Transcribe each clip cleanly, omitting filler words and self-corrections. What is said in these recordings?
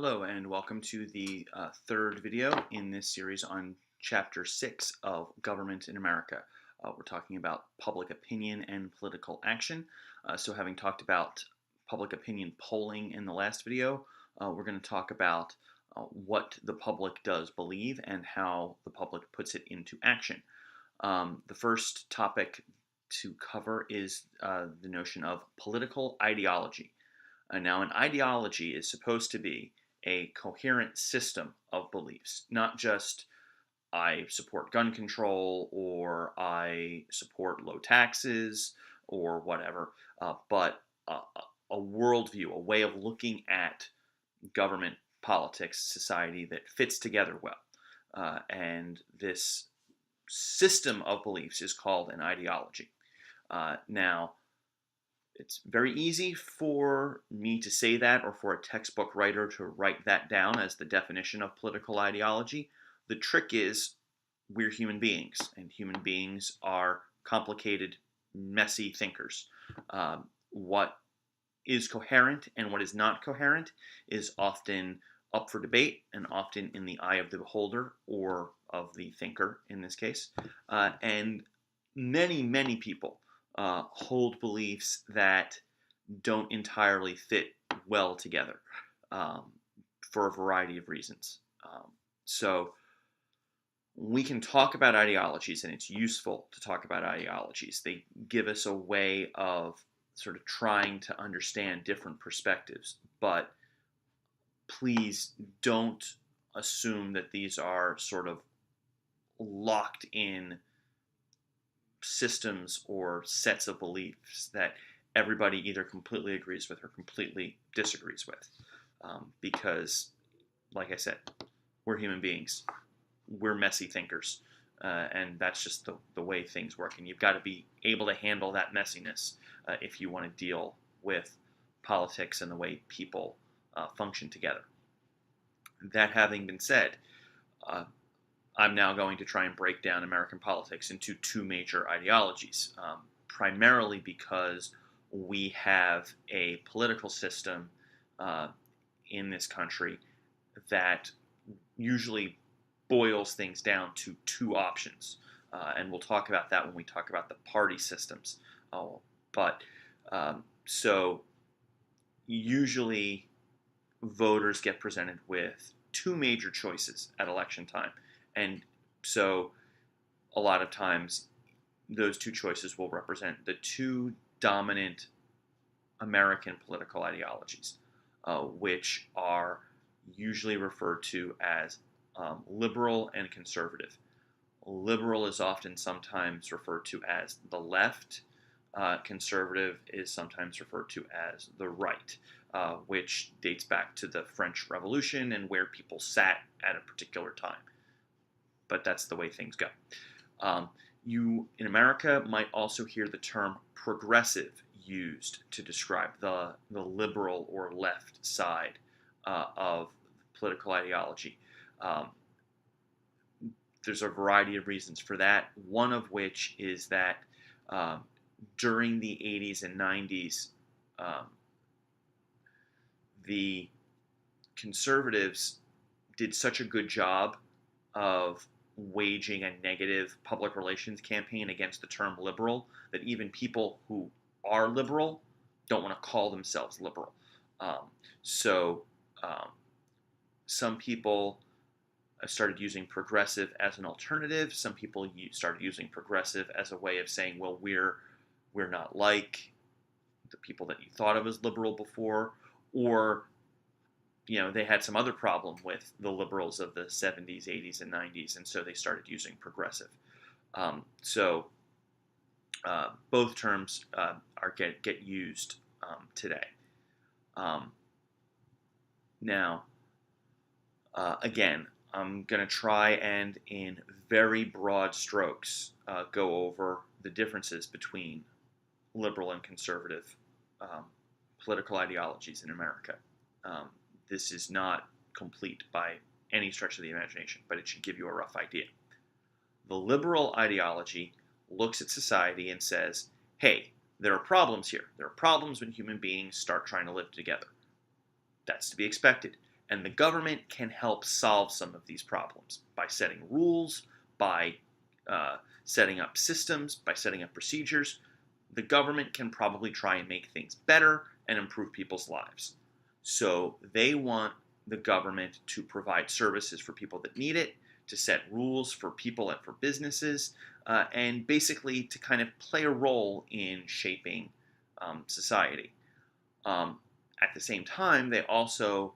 Hello and welcome to the third video in this series on Chapter 6 of Government in America. We're talking about public opinion and political action. So having talked about public opinion polling in the last video, we're going to talk about what the public does believe and how the public puts it into action. The first topic to cover is the notion of political ideology. Now, an ideology is supposed to be a coherent system of beliefs, not just I support gun control or I support low taxes or whatever, but a worldview, a way of looking at government, politics, society that fits together well. And this system of beliefs is called an ideology. Now, it's very easy for me to say that or for a textbook writer to write that down as the definition of political ideology. The trick is we're human beings, and human beings are complicated, messy thinkers. What is coherent and what is not coherent is often up for debate and often in the eye of the beholder or of the thinker in this case. And many people hold beliefs that don't entirely fit well together for a variety of reasons. So we can talk about ideologies, and it's useful to talk about ideologies. They give us a way of sort of trying to understand different perspectives, but please don't assume that these are sort of locked in systems or sets of beliefs that everybody either completely agrees with or completely disagrees with. Because, like I said, we're human beings. We're messy thinkers. And that's just the way things work. And you've got to be able to handle that messiness if you want to deal with politics and the way people function together. That having been said, I'm now going to try and break down American politics into two major ideologies, primarily because we have a political system in this country that usually boils things down to two options. And we'll talk about that when we talk about the party systems. So usually voters get presented with two major choices at election time. And so a lot of times those two choices will represent the two dominant American political ideologies, which are usually referred to as liberal and conservative. Liberal is often sometimes referred to as the left. Conservative is sometimes referred to as the right, which dates back to the French Revolution and where people sat at a particular time. But that's the way things go. You, in America, might also hear the term progressive used to describe the liberal or left side of political ideology. There's a variety of reasons for that, one of which is that during the 80s and 90s, the conservatives did such a good job of waging a negative public relations campaign against the term liberal that even people who are liberal don't want to call themselves liberal. Some people started using progressive as an alternative. Some people started using progressive as a way of saying, well, we're not like the people that you thought of as liberal before, or they had some other problem with the liberals of the 70s, 80s, and 90s, and so they started using progressive. Both terms get used today. Now, again, I'm going to try and, in very broad strokes, go over the differences between liberal and conservative political ideologies in America. This is not complete by any stretch of the imagination, but it should give you a rough idea. The liberal ideology looks at society and says, hey, there are problems here. There are problems when human beings start trying to live together. That's to be expected. And the government can help solve some of these problems by setting rules, by setting up systems, by setting up procedures. The government can probably try and make things better and improve people's lives. So they want the government to provide services for people that need it, to set rules for people and for businesses, and basically to kind of play a role in shaping society. At the same time, they also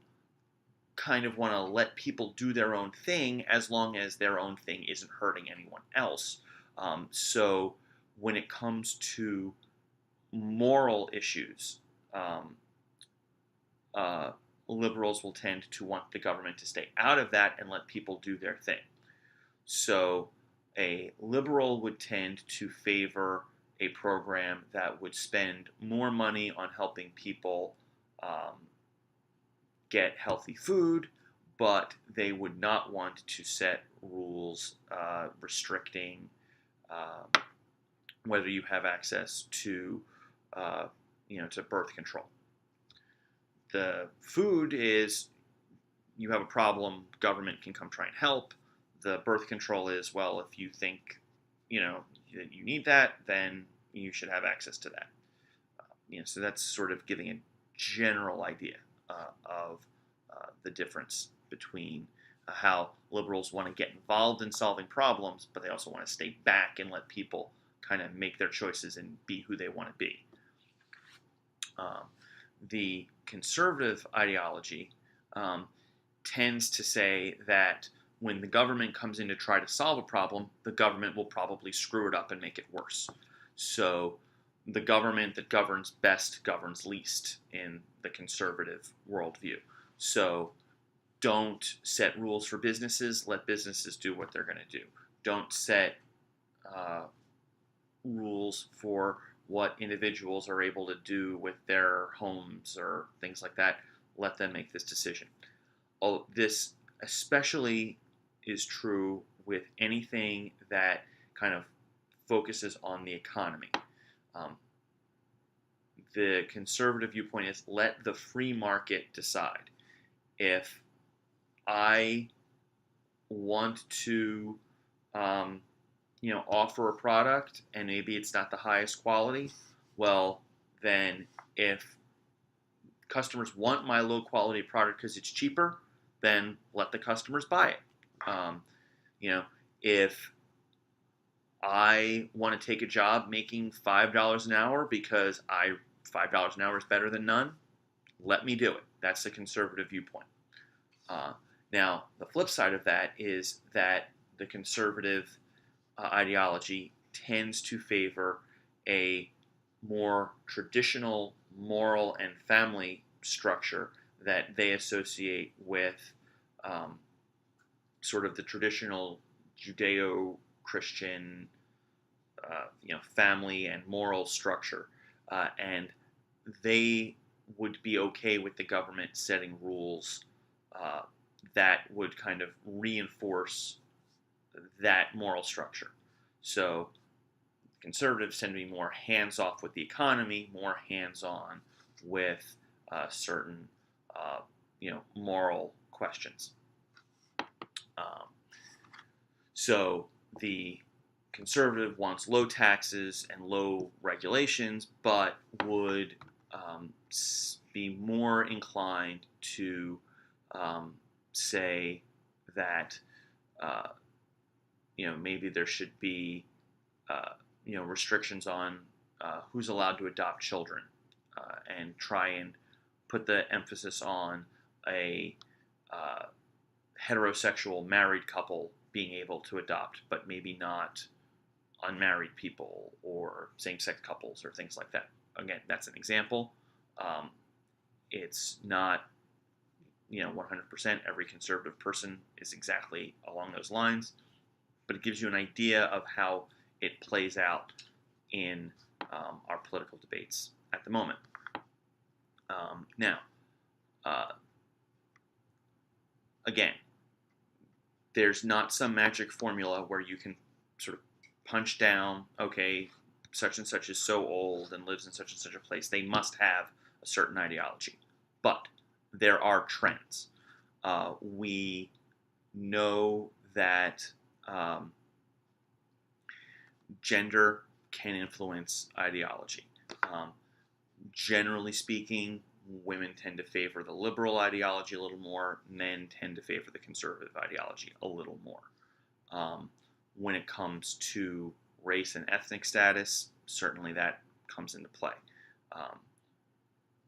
kind of want to let people do their own thing as long as their own thing isn't hurting anyone else. So when it comes to moral issues, liberals will tend to want the government to stay out of that and let people do their thing. So a liberal would tend to favor a program that would spend more money on helping people get healthy food, but they would not want to set rules restricting whether you have access to, to birth control. The food is, you have a problem, government can come try and help. The birth control is, well, if you think, that you need that, then you should have access to that. So that's sort of giving a general idea of the difference between how liberals want to get involved in solving problems, but they also want to stay back and let people kind of make their choices and be who they want to be. The conservative ideology tends to say that when the government comes in to try to solve a problem, the government will probably screw it up and make it worse. So the government that governs best governs least in the conservative worldview. So don't set rules for businesses, let businesses do what they're going to do. Don't set rules for what individuals are able to do with their homes or things like that. Let them make this decision. This especially is true with anything that kind of focuses on the economy. The conservative viewpoint is let the free market decide. If I want to, offer a product and maybe it's not the highest quality, well, then if customers want my low quality product because it's cheaper, then let the customers buy it. If I want to take a job making $5 an hour because $5 an hour is better than none, let me do it. That's the conservative viewpoint. Now, the flip side of that is that the conservative ideology tends to favor a more traditional moral and family structure that they associate with sort of the traditional Judeo-Christian family and moral structure. And they would be okay with the government setting rules that would kind of reinforce that moral structure. So conservatives tend to be more hands-off with the economy, more hands-on with certain, moral questions. So the conservative wants low taxes and low regulations, but would be more inclined to say that maybe there should be restrictions on who's allowed to adopt children, and try and put the emphasis on a heterosexual married couple being able to adopt, but maybe not unmarried people or same-sex couples or things like that. Again, that's an example. It's not 100% every conservative person is exactly along those lines, but it gives you an idea of how it plays out in our political debates at the moment. Now, again, there's not some magic formula where you can sort of punch down, okay, such and such is so old and lives in such and such a place. They must have a certain ideology. But there are trends. We know that gender can influence ideology. Um, Generally speaking, women tend to favor the liberal ideology a little more, men tend to favor the conservative ideology a little more. When it comes to race and ethnic status, certainly that comes into play. Um,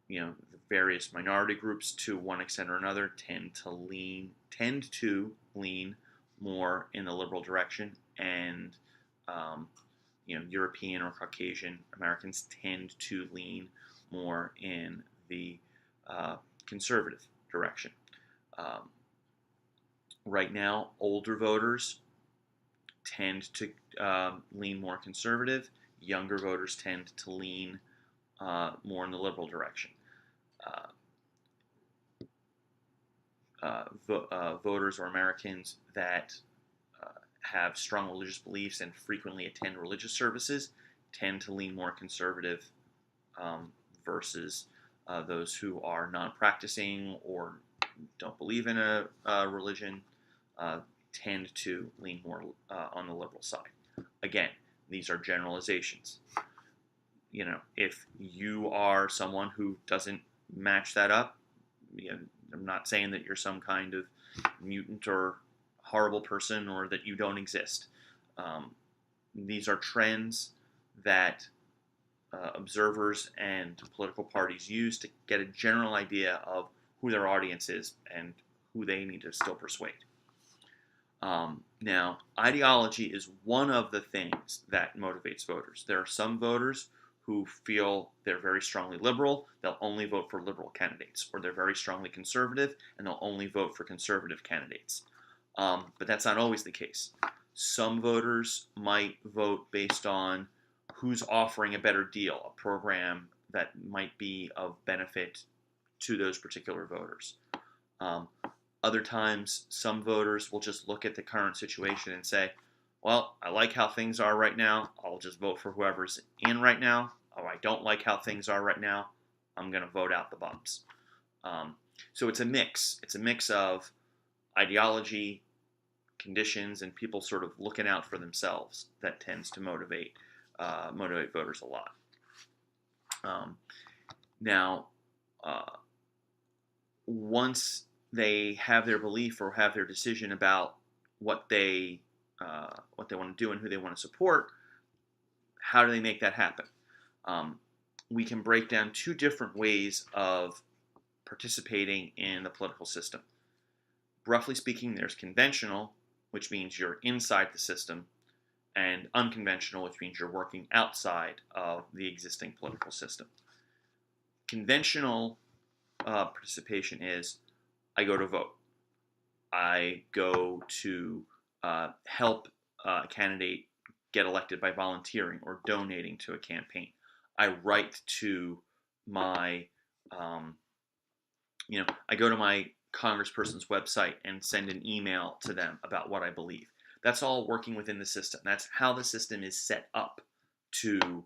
the various minority groups, to one extent or another, tend to lean more in the liberal direction, and um, European or Caucasian Americans tend to lean more in the conservative direction. Um, right now, older voters tend to lean more conservative. Younger voters tend to lean more in the liberal direction. Uh, Voters or Americans that have strong religious beliefs and frequently attend religious services tend to lean more conservative versus those who are non-practicing or don't believe in a religion tend to lean more on the liberal side. Again, these are generalizations. If you are someone who doesn't match that up, I'm not saying that you're some kind of mutant or horrible person or that you don't exist. These are trends that observers and political parties use to get a general idea of who their audience is and who they need to still persuade. Now, ideology is one of the things that motivates voters. There are some voters who feel they're very strongly liberal, they'll only vote for liberal candidates, or they're very strongly conservative, and they'll only vote for conservative candidates. But that's not always the case. Some voters might vote based on who's offering a better deal, a program that might be of benefit to those particular voters. Other times, some voters will just look at the current situation and say, well, I like how things are right now. I'll just vote for whoever's in right now. Oh, I don't like how things are right now. I'm going to vote out the bums. So it's a mix. It's a mix of ideology, conditions, and people sort of looking out for themselves that tends to motivate voters a lot. Now, once they have their belief or have their decision about what they want to do and who they want to support, how do they make that happen? We can break down two different ways of participating in the political system. Roughly speaking, there's conventional, which means you're inside the system, and unconventional, which means you're working outside of the existing political system. Conventional participation is I go to vote. I go to help a candidate get elected by volunteering or donating to a campaign. I write to my, I go to my congressperson's website and send an email to them about what I believe. That's all working within the system. That's how the system is set up to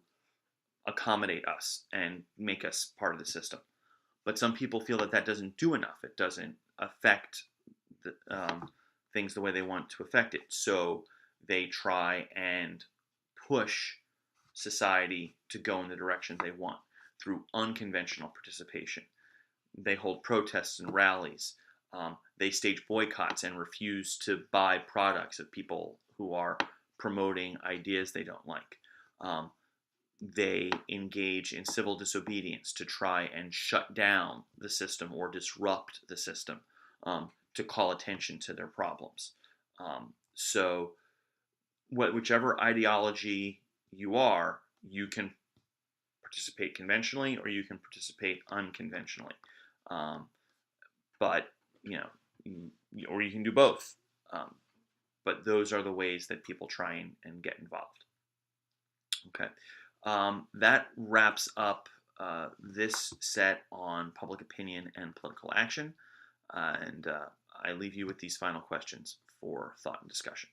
accommodate us and make us part of the system. But some people feel that doesn't do enough. It doesn't affect things the way they want to affect it. So they try and push society to go in the direction they want through unconventional participation. They hold protests and rallies. They stage boycotts and refuse to buy products of people who are promoting ideas they don't like. They engage in civil disobedience to try and shut down the system or disrupt the system to call attention to their problems. So whichever ideology you are, you can participate conventionally or you can participate unconventionally. But, or you can do both. But those are the ways that people try and get involved. Okay. That wraps up this set on public opinion and political action. And I leave you with these final questions for thought and discussion.